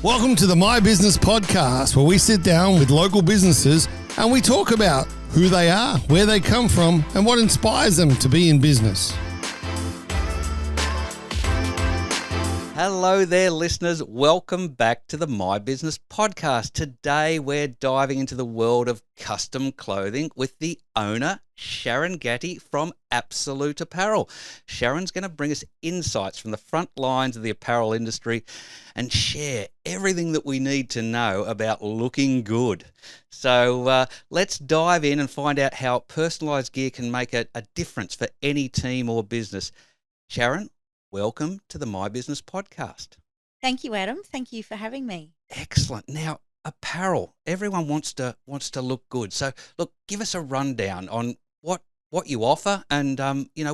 Welcome to the My Business podcast, where we sit down with local businesses and we talk about who they are, where they come from, and what inspires them to be in business. Hello there, listeners. Welcome back to the My Business podcast. Today, we're diving into the world of custom clothing with the owner, Sharon Gatty from Absolute Apparel. Sharon's going to bring us insights from the front lines of the apparel industry and share everything that we need to know about looking good. So let's dive in and find out how personalised gear can make a difference for any team or business. Sharon, welcome to the My Business podcast. Thank you, Adam. Thank you for having me. Excellent. Now, apparel. Everyone wants to look good. So, look, give us a rundown on what you offer and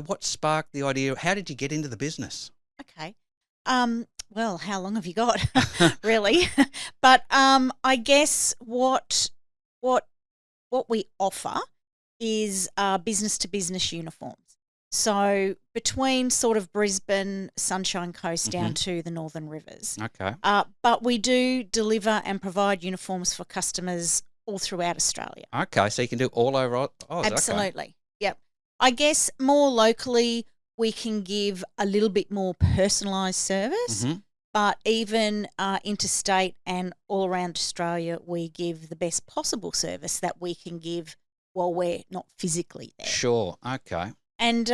what sparked the idea. How did you get into the business? Okay. Well, how long have you got, really? But I guess what we offer is business to business uniforms. So between sort of Brisbane, Sunshine Coast down to the Northern Rivers. Okay. But we do deliver and provide uniforms for customers all throughout Australia. Okay, so you can do all over Oz. Absolutely. Okay. Yep. I guess more locally we can give a little bit more personalised service, but even interstate and all around Australia we give the best possible service that we can give while we're not physically there. Sure, okay. And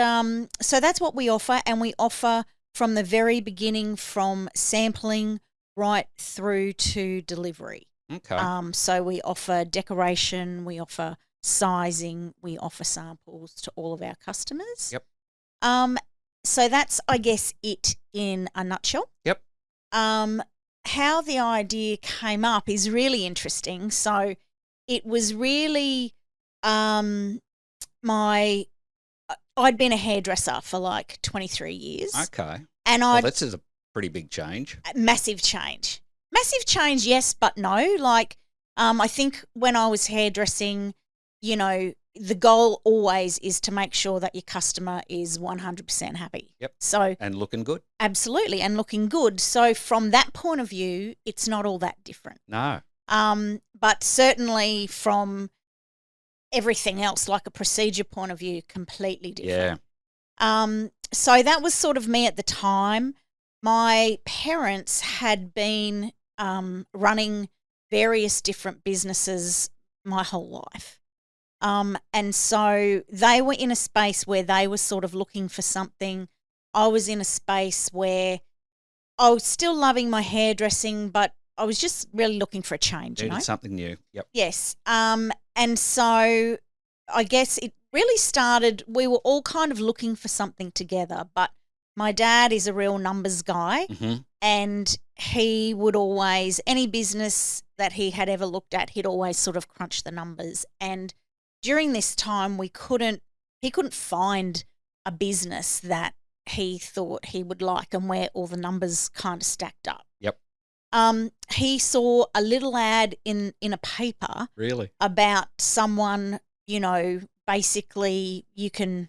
so that's what we offer, and we offer from the very beginning, from sampling right through to delivery. Okay. So we offer decoration, we offer sizing, we offer samples to all of our customers. Yep. So that's, I guess, it in a nutshell. Yep. How the idea came up is really interesting. So it was really I'd been a hairdresser for like 23 years. Okay. And well, this is a pretty big change. Massive change. Massive change, yes, but no. Like, I think when I was hairdressing, the goal always is to make sure that your customer is 100% happy. Yep. So and looking good. Absolutely, and looking good. So from that point of view, it's not all that different. No. But certainly from everything else, like a procedure point of view, completely different. Yeah. So that was sort of me at the time. My parents had been running various different businesses my whole life. And so they were in a space where they were sort of looking for something. I was in a space where I was still loving my hairdressing, but I was just really looking for a change. Needed something new. Yep. Yes. And so I guess it really started, we were all kind of looking for something together, but my dad is a real numbers guy, and he would always, any business that he had ever looked at, he'd always sort of crunch the numbers. And during this time he couldn't find a business that he thought he would like and where all the numbers kind of stacked up. Yep. He saw a little ad in a paper really about someone, basically you could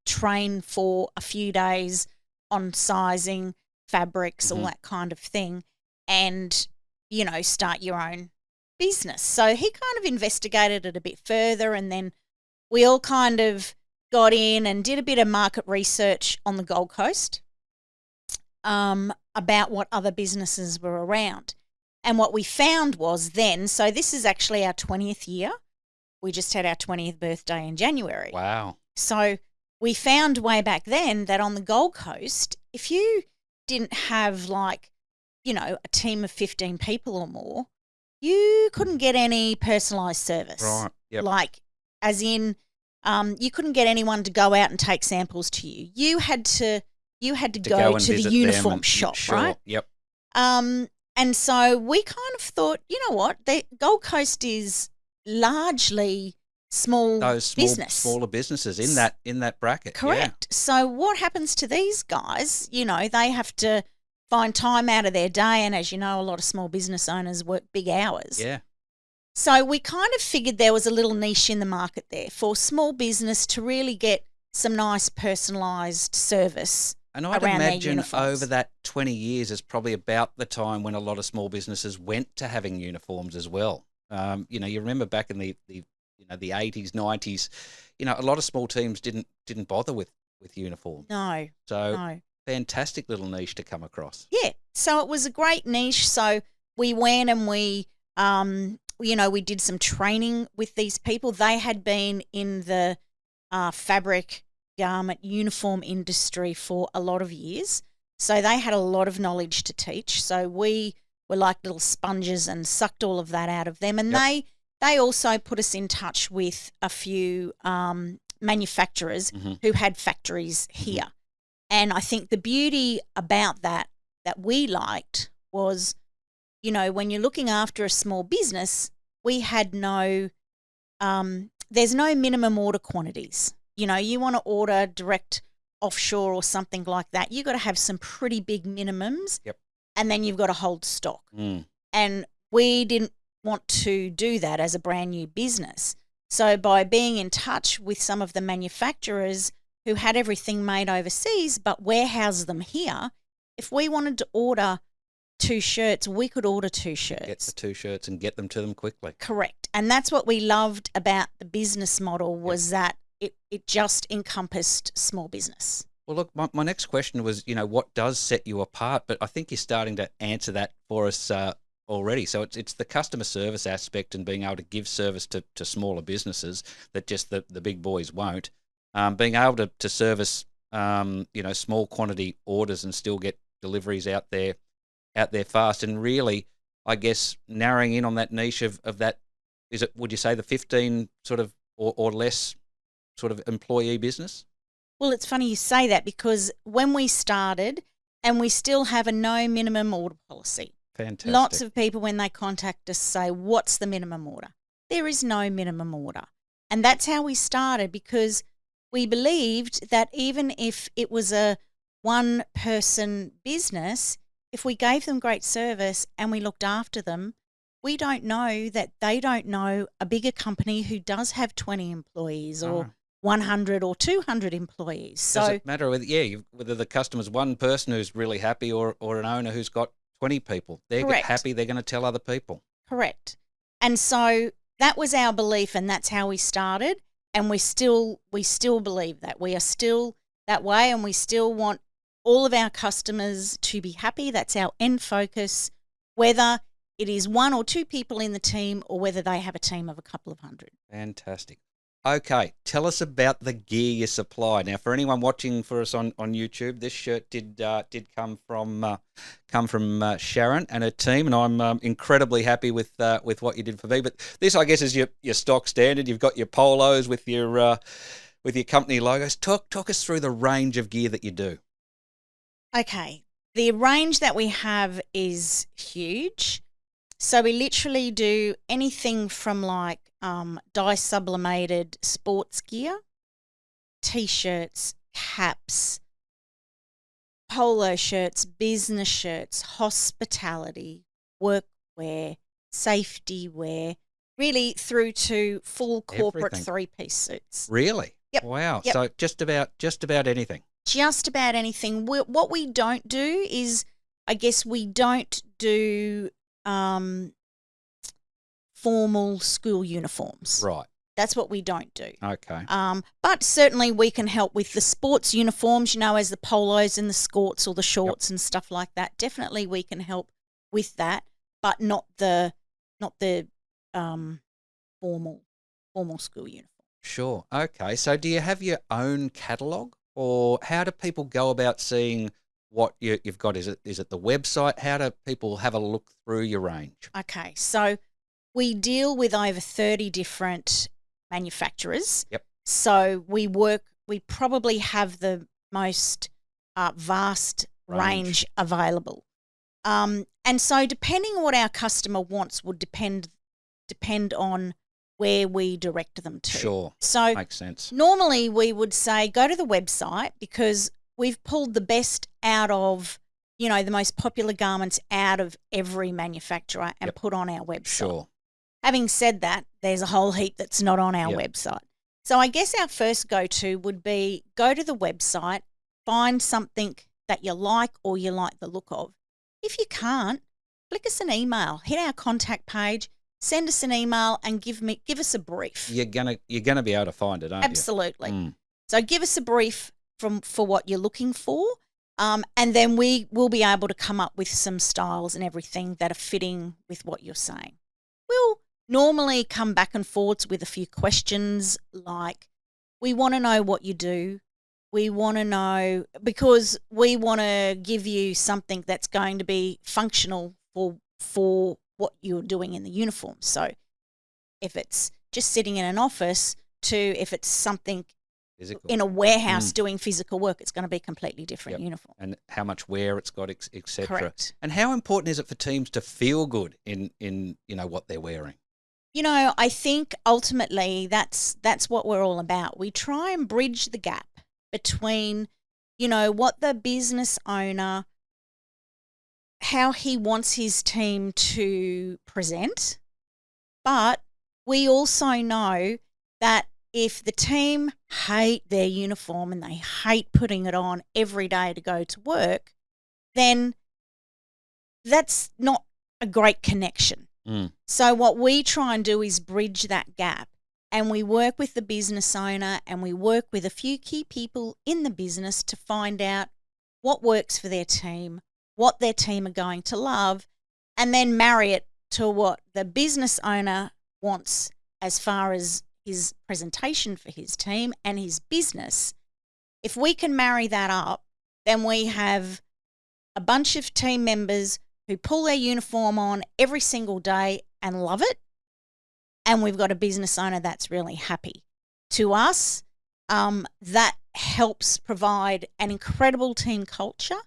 train for a few days on sizing, fabrics, all that kind of thing, and, start your own business. So he kind of investigated it a bit further, and then we all kind of got in and did a bit of market research on the Gold Coast about what other businesses were around. And what we found was then, so this is actually our 20th year. We just had our 20th birthday in January. Wow. So we found way back then that on the Gold Coast, if you didn't have a team of 15 people or more, you couldn't get any personalised service. Right. Yep. Like, as in, you couldn't get anyone to go out and take samples to you. You had to go to the uniform shop, sure. right? Yep. And so we kind of thought, you know what, the Gold Coast is largely smaller businesses in that bracket. Correct. Yeah. So what happens to these guys? They have to find time out of their day, and as you know, a lot of small business owners work big hours. Yeah. So we kind of figured there was a little niche in the market there for small business to really get some nice personalised service And I'd around their imagine uniforms. over that 20 years is probably about the time when a lot of small businesses went to having uniforms as well. You remember back in the 80s, 90s, a lot of small teams didn't bother with uniform. No. So No. fantastic little niche to come across. Yeah. So it was a great niche. So we went and we did some training with these people. They had been in the fabric, garment, uniform industry for a lot of years. So they had a lot of knowledge to teach. So we were like little sponges and sucked all of that out of them. And Yep. they also put us in touch with a few manufacturers who had factories here. And I think the beauty about that we liked was, when you're looking after a small business, we had there's no minimum order quantities. You want to order direct offshore or something like that, you got to have some pretty big minimums. Yep. And then you've got to hold stock. Mm. And we didn't want to do that as a brand new business. So by being in touch with some of the manufacturers who had everything made overseas but warehouse them here, if we wanted to order 2 shirts, we could order 2 shirts. Get the 2 shirts and get them to them quickly. Correct. And that's what we loved about the business model was that it just encompassed small business. Well, look, my next question was, what does set you apart? But I think you're starting to answer that for us already. So it's the customer service aspect and being able to give service to smaller businesses that just the big boys won't. Being able to service, small quantity orders and still get deliveries out there fast. And really, I guess, narrowing in on that niche of that, would you say the 15 sort of or less sort of employee business? Well, it's funny you say that because when we started, and we still have a no minimum order policy. Fantastic. Lots of people, when they contact us, say, what's the minimum order? There is no minimum order. And that's how we started, because we believed that even if it was a one-person business, if we gave them great service and we looked after them, we don't know that they don't know a bigger company who does have 20 employees or 100 or 200 employees. So does it matter whether the customer's one person who's really happy or an owner who's got 20 people? They're Correct. happy, they're going to tell other people. Correct. And so that was our belief, and that's how we started, and we still believe that. We are still that way, and we still want all of our customers to be happy. That's our end focus, whether it is 1 or 2 people in the team or whether they have a team of a couple of hundred. Fantastic. Okay, tell us about the gear you supply. Now, for anyone watching for us on YouTube, this shirt did come from Sharon and her team, and I'm incredibly happy with what you did for me. But this, I guess, is your stock standard. You've got your polos with your company logos. Talk us through the range of gear that you do. Okay, the range that we have is huge. So we literally do anything from like dye sublimated sports gear, T-shirts, caps, polo shirts, business shirts, hospitality, workwear, safety wear, really through to full corporate Everything. 3-piece suits. Really? Yep. Wow. Yep. So just about anything. Just about anything. What we don't do is, I guess, we don't do formal school uniforms. Right. That's what we don't do. Okay. But certainly we can help with the sports uniforms, as the polos and the skirts or the shorts and stuff like that. Definitely we can help with that, but not the formal school uniform. Sure. Okay. So do you have your own catalogue, or how do people go about seeing what you've got? Is it the website? How do people have a look through your range? Okay. So we deal with over 30 different manufacturers. Yep. So we probably have the most vast range available. And so depending on what our customer wants would depend on where we direct them to. Sure. So makes sense. normally we would say go to the website, because we've pulled the best out of, the most popular garments out of every manufacturer and put on our website. Sure. Having said that, there's a whole heap that's not on our website. So I guess our first go-to would be go to the website, find something that you like or you like the look of. If you can't, flick us an email, hit our contact page, send us an email and give us a brief. You're gonna be able to find it, aren't you? Absolutely. So give us a brief for what you're looking for, and then we will be able to come up with some styles and everything that are fitting with what you're saying. We'll normally come back and forwards with a few questions like, we want to know what you do. We want to know, because we want to give you something that's going to be functional for what you're doing in the uniform. So if it's just sitting in an office to if it's something physical in a warehouse doing physical work, it's going to be completely different uniform. And how much wear it's got, etc. Correct. And how important is it for teams to feel good in what they're wearing? I think ultimately that's what we're all about. We try and bridge the gap between, what the business owner, how he wants his team to present, but we also know that if the team hate their uniform and they hate putting it on every day to go to work, then that's not a great connection. So what we try and do is bridge that gap, and we work with the business owner and we work with a few key people in the business to find out what works for their team, what their team are going to love, and then marry it to what the business owner wants as far as his presentation for his team and his business. If we can marry that up, then we have a bunch of team members who pull their uniform on every single day and love it, and we've got a business owner that's really happy. To us, that helps provide an incredible team culture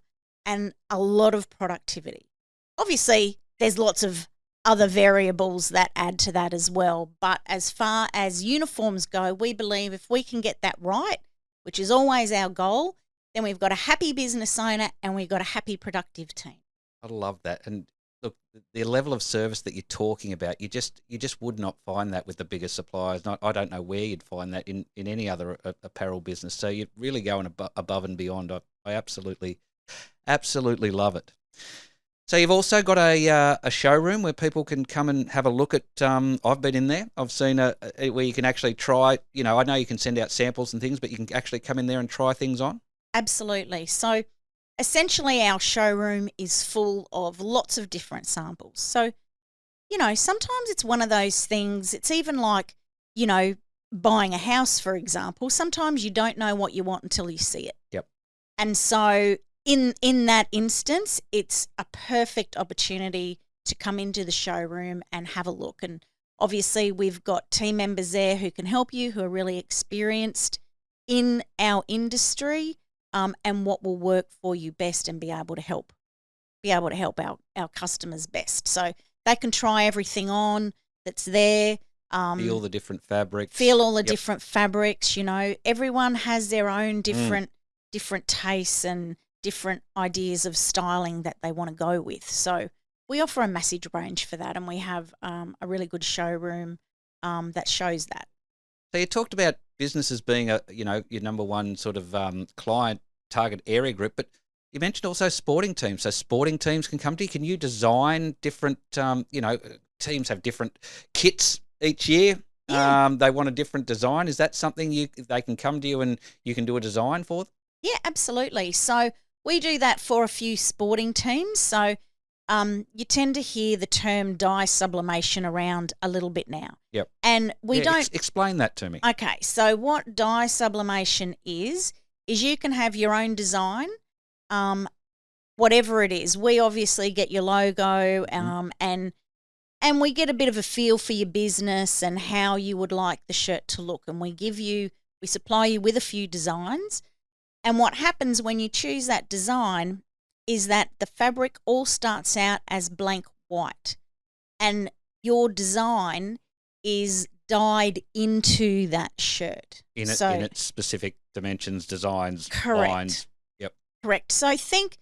and a lot of productivity. Obviously, there's lots of other variables that add to that as well, but as far as uniforms go, we believe if we can get that right, which is always our goal, then we've got a happy business owner and we've got a happy, productive team. I love that. And look, the level of service that you're talking about, you just would not find that with the bigger suppliers. I don't know where you'd find that in any other apparel business. So you're really going above and beyond. I absolutely love it. So you've also got a showroom where people can come and have a look at. I've been in there. I've seen where you can actually try. I know you can send out samples and things, but you can actually come in there and try things on. Absolutely. So essentially our showroom is full of lots of different samples. So, sometimes it's one of those things, it's even like, buying a house, for example. Sometimes you don't know what you want until you see it. Yep. And so in that instance, it's a perfect opportunity to come into the showroom and have a look. And obviously we've got team members there who can help you, who are really experienced in our industry, and what will work for you best and be able to help our customers best. So they can try everything on that's there. Feel the different fabrics. Different fabrics. Everyone has their own different tastes and different ideas of styling that they want to go with. So we offer a massive range for that, and we have a really good showroom that shows that. So you talked about businesses being your number one sort of client target area group, but you mentioned also sporting teams. So sporting teams can come to you. Can you design different? Teams have different kits each year. Yeah. They want a different design. Is that something they can come to you and you can do a design for them? Yeah, absolutely. So we do that for a few sporting teams. So you tend to hear the term dye sublimation around a little bit now. Yep. And we don't... explain that to me. Okay, so what dye sublimation is you can have your own design, whatever it is. We obviously get your logo and we get a bit of a feel for your business and how you would like the shirt to look. And we supply you with a few designs. And what happens when you choose that design is that the fabric all starts out as blank white, and your design is dyed into that shirt. In its specific dimensions, designs, correct. Lines. Yep. Correct. So think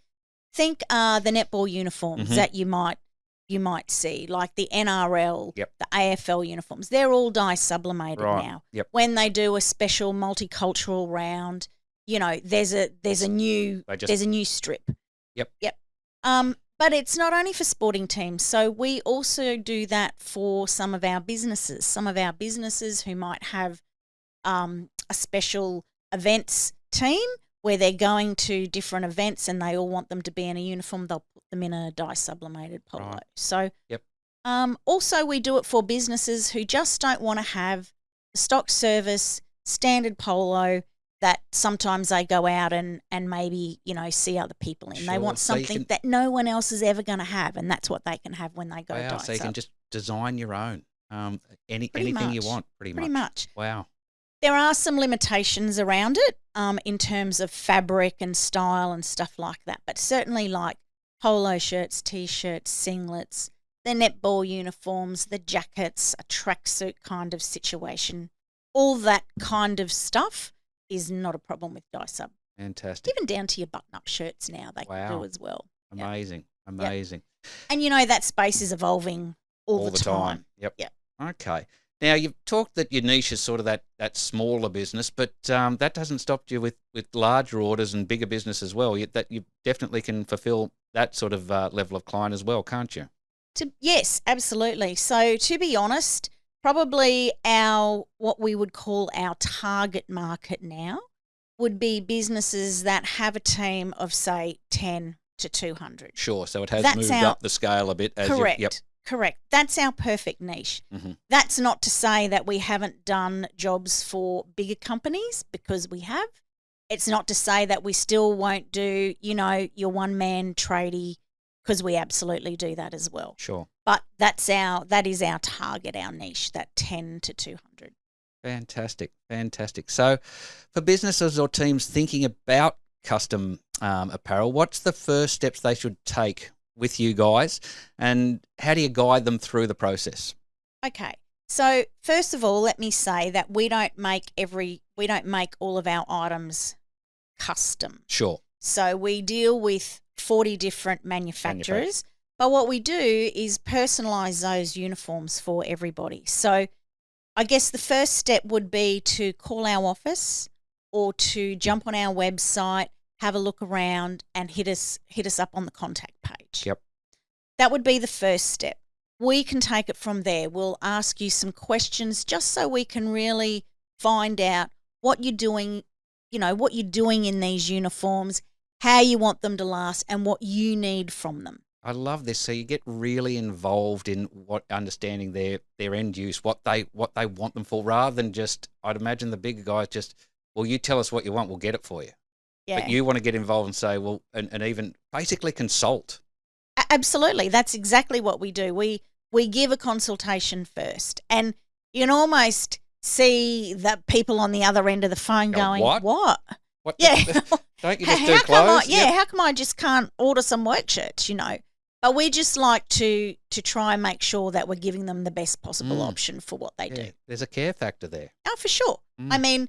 the netball uniforms that you might see, like the NRL, yep. the AFL uniforms. They're all dye sublimated right. now. Yep. When they do a special multicultural round, there's a new strip. Yep. But it's not only for sporting teams. So we also do that for some of our businesses. Some of our businesses who might have a special events team where they're going to different events and they all want them to be in a uniform, they'll put them in a dye sublimated polo. Right. So yep. Also we do it for businesses who just don't want to have the stock service standard polo that sometimes they go out and maybe, see other people in. Sure. They want something that no one else is ever going to have, and that's what they can have when they go wow, dye. So you can just design your own, anything much. you want, pretty much. Pretty much. Wow. There are some limitations around it in terms of fabric and style and stuff like that, but certainly like polo shirts, T-shirts, singlets, the netball uniforms, the jackets, a tracksuit kind of situation, all that kind of stuff is not a problem with dye sub. Fantastic. Even down to your button-up shirts now they can do as well. Amazing. Yep. Amazing. And that space is evolving all the time. Yep. Yep. Okay. Now, you've talked that your niche is sort of that smaller business, but that doesn't stop you with larger orders and bigger business as well. That you definitely can fulfill that sort of level of client as well, can't you? Yes, absolutely. So to be honest, probably what we would call our target market now would be businesses that have a team of, say, 10 to 200. Sure. So it has moved up the scale a bit. Correct. That's our perfect niche. Mm-hmm. That's not to say that we haven't done jobs for bigger companies, because we have. It's not to say that we still won't do, your one-man tradie, because we absolutely do that as well. Sure. But that is our target, our niche, that 10 to 200. Fantastic. So for businesses or teams thinking about custom apparel, what's the first steps they should take with you guys, and how do you guide them through the process? Okay. So first of all, let me say that we don't make all of our items custom. Sure. So we deal with 40 different manufacturers, but what we do is personalize those uniforms for everybody. So I guess the first step would be to call our office or to jump on our website, have a look around, and hit us up on the contact page. Yep. That would be the first step. We can take it from there. We'll ask you some questions just so we can really find out what you're doing, what you're doing in these uniforms, how you want them to last, and what you need from them. I love this. So you get really involved in understanding their end use, what they want them for, rather than just, I'd imagine the bigger guys just, well, you tell us what you want, we'll get it for you. Yeah. But you want to get involved and say, well, and even basically consult. Absolutely. That's exactly what we do. We give a consultation first, and you can almost see the people on the other end of the phone going, What? Yeah. Don't you just do clothes? How come I just can't order some work shirts, But we just like to try and make sure that we're giving them the best possible option for what they do. There's a care factor there. Oh, for sure. I mean,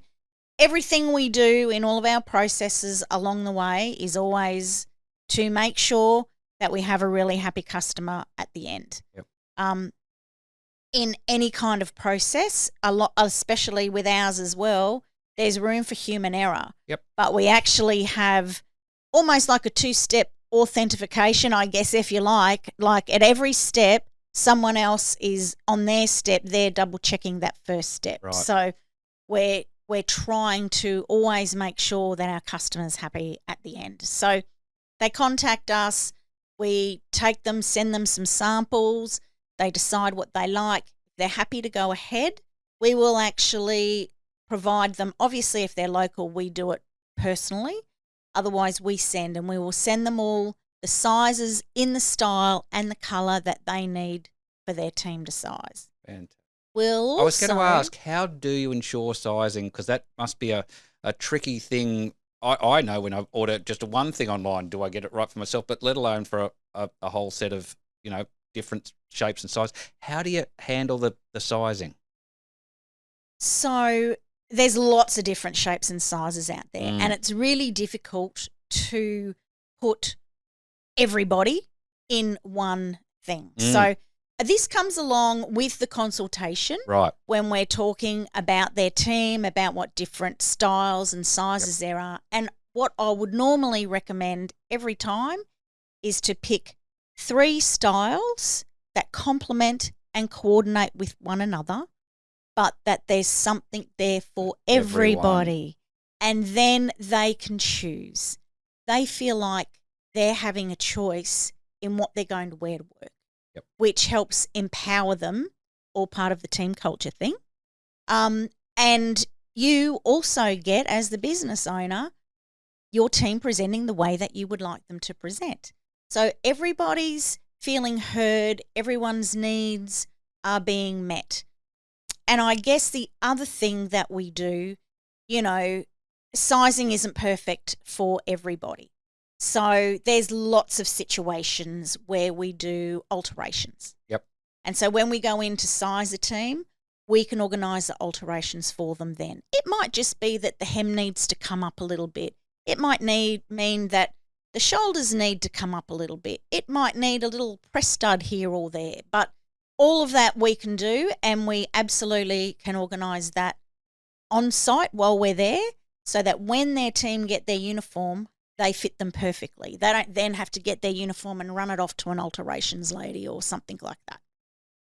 everything we do in all of our processes along the way is always to make sure that we have a really happy customer at the end. Yep. In any kind of process, especially with ours as well, there's room for human error. Yep. But we actually have almost like a two-step authentication, I guess, if you like. Like at every step, someone else is on their step, they're double-checking that first step. Right. So we're trying to always make sure that our customer's happy at the end. So they contact us, we take them, send them some samples, they decide what they like. If they're happy to go ahead, we will actually provide them. Obviously, if they're local, we do it personally. Otherwise, we will send them all the sizes in the style and the colour that they need for their team to size. Fantastic. I was going to ask, how do you ensure sizing? Because that must be a tricky thing. I know when I order just one thing online, do I get it right for myself? But let alone for a whole set of, different shapes and sizes. How do you handle the sizing? So there's lots of different shapes and sizes out there, and it's really difficult to put everybody in one thing. So this comes along with the consultation. Right. When we're talking about their team, about what different styles and sizes there are. And what I would normally recommend every time is to pick 3 styles that complement and coordinate with one another, but that there's something there for everybody. And then they can choose. They feel like they're having a choice in what they're going to wear to work, which helps empower them, all part of the team culture thing. And you also get, as the business owner, your team presenting the way that you would like them to present. So everybody's feeling heard, everyone's needs are being met. And I guess the other thing that we do, sizing isn't perfect for everybody. So there's lots of situations where we do alterations. Yep. And so when we go in to size a team, we can organise the alterations for them then. It might just be that the hem needs to come up a little bit. It might mean that the shoulders need to come up a little bit. It might need a little press stud here or there. But all of that we can do, and we absolutely can organise that on site while we're there, so that when their team get their uniform, they fit them perfectly. They don't then have to get their uniform and run it off to an alterations lady or something like that.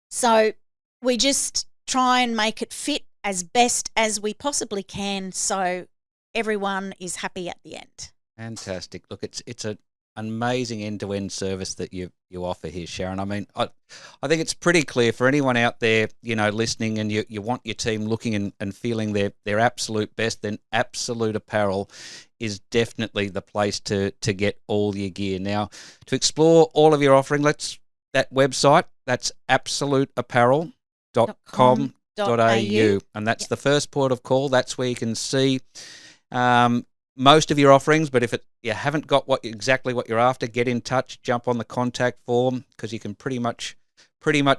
So we just try and make it fit as best as we possibly can, so everyone is happy at the end. Fantastic. Look, it's an amazing end-to-end service that you offer here, Sharon. I mean, I think it's pretty clear for anyone out there, listening, and you want your team looking and feeling their absolute best, then Absolute Apparel is definitely the place to get all your gear. Now, to explore all of your offering, that website, that's absoluteapparel.com.au, and that's the first port of call. That's where you can see most of your offerings, but if you haven't got exactly what you're after, get in touch, jump on the contact form, because you can pretty much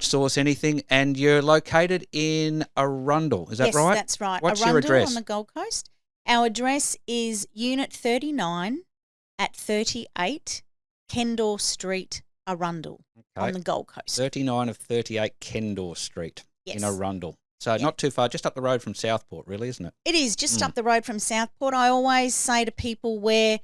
source anything. And you're located in Arundel, is that right? Yes, that's right. What's Arundel, your address? On the Gold Coast. Our address is Unit 39 at 38 Kendall Street, Arundel, on the Gold Coast. 39 of 38 Kendall Street in Arundel. So Yep. not too far, just up the road from Southport, really, isn't it? It is just up the road from Southport. I always say to people we're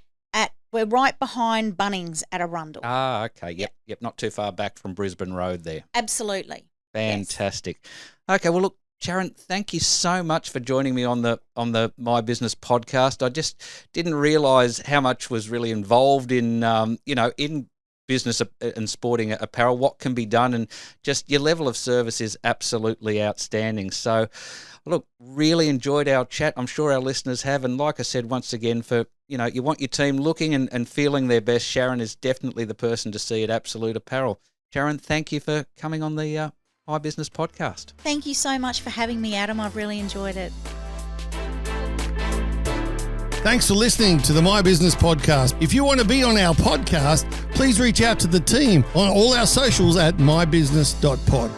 right behind Bunnings at Arundel. Ah, okay. Yep. Not too far back from Brisbane Road there. Absolutely. Fantastic. Yes. Okay, well, look, Sharon, thank you so much for joining me on the My Business podcast. I just didn't realise how much was really involved in in business and sporting apparel, what can be done, and just your level of service is absolutely outstanding. So, look, really enjoyed our chat. I'm sure our listeners have, and like I said, once again, for you want your team looking and feeling their best, Sharon is definitely the person to see at Absolute Apparel. Sharon, thank you for coming on the My Business podcast. Thank you so much for having me, Adam. I've really enjoyed it. Thanks for listening to the My Business podcast. If you want to be on our podcast, please reach out to the team on all our socials at mybusiness.pod.